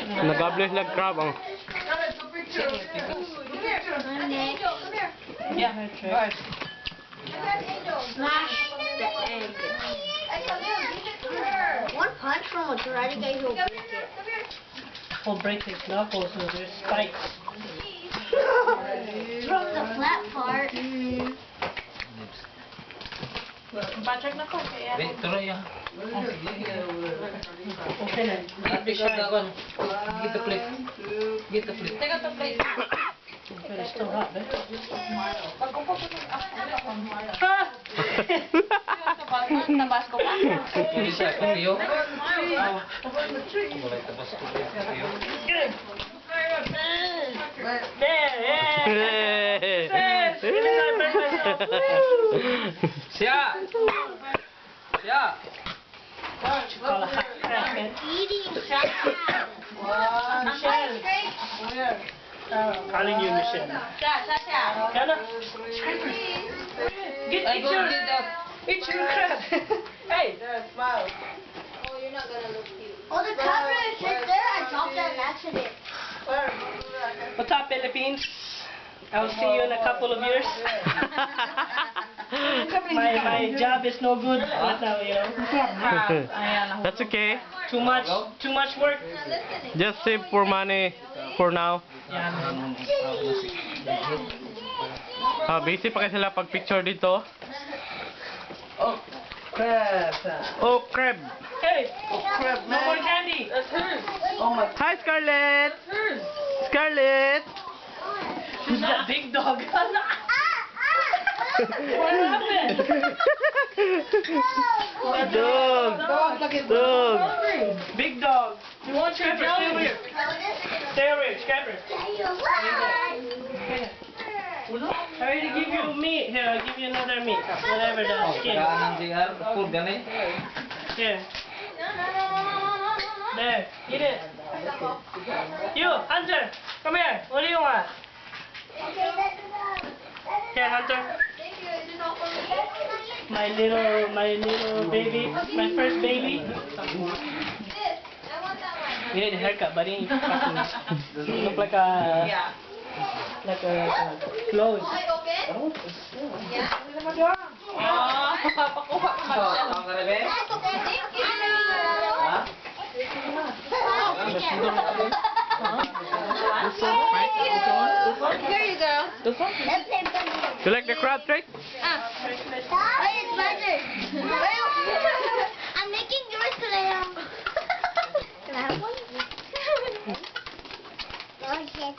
Nag-bless like crab. Oh. Yeah, right. Smash the egg. One punch from a karate guy who'll break it. He'll break his knuckles with their spikes. From the flat part. Patrick na ko kaya. Tuloy ah. Okay na. Get the plate. Get the plate. Teka to plate. But it's still hot, eh? Pag-upo ko ng tabas ko pa. Bisa ko yo. Mulai tabas ko yo. Siya. Siya. Call a hot crack, man. Eating crab. Michelle. Calling you, Michelle. Siya. Kana? Get I go your, get that. eat your crab. Hey. Oh, the camera is right there. I dropped it on accident. What's up, Philippines? I'll see you in a couple of years. My job is no good right now, you know. That's okay. Too much work. Just save for money for now. Busy pa kasi sila pag picture dito. Oh, crab. Oh, crab. Hey, Crab, no more candy. Oh my. Hi, Scarlett. Scarlett. Who's that big dog? What happened? Dog. Dog. Big dog. You want your jelly? Stay over here. Stay over here. Scrapper. I already give you meat. Here, I'll give you another meat. Whatever the skin. Kailangan JR. Food gani. Here. There. Eat it. You, Hunter. Come here. What do you want? Here, Hunter. My little baby. My first baby. You need a haircut, buddy. You fucking look like a clothes. Pakuha ko So, ang karabe? Ha? Here you go. You like the crab, Trey? Wait, it's my turn. I'm making yours today. Can I have one? Oh, shit.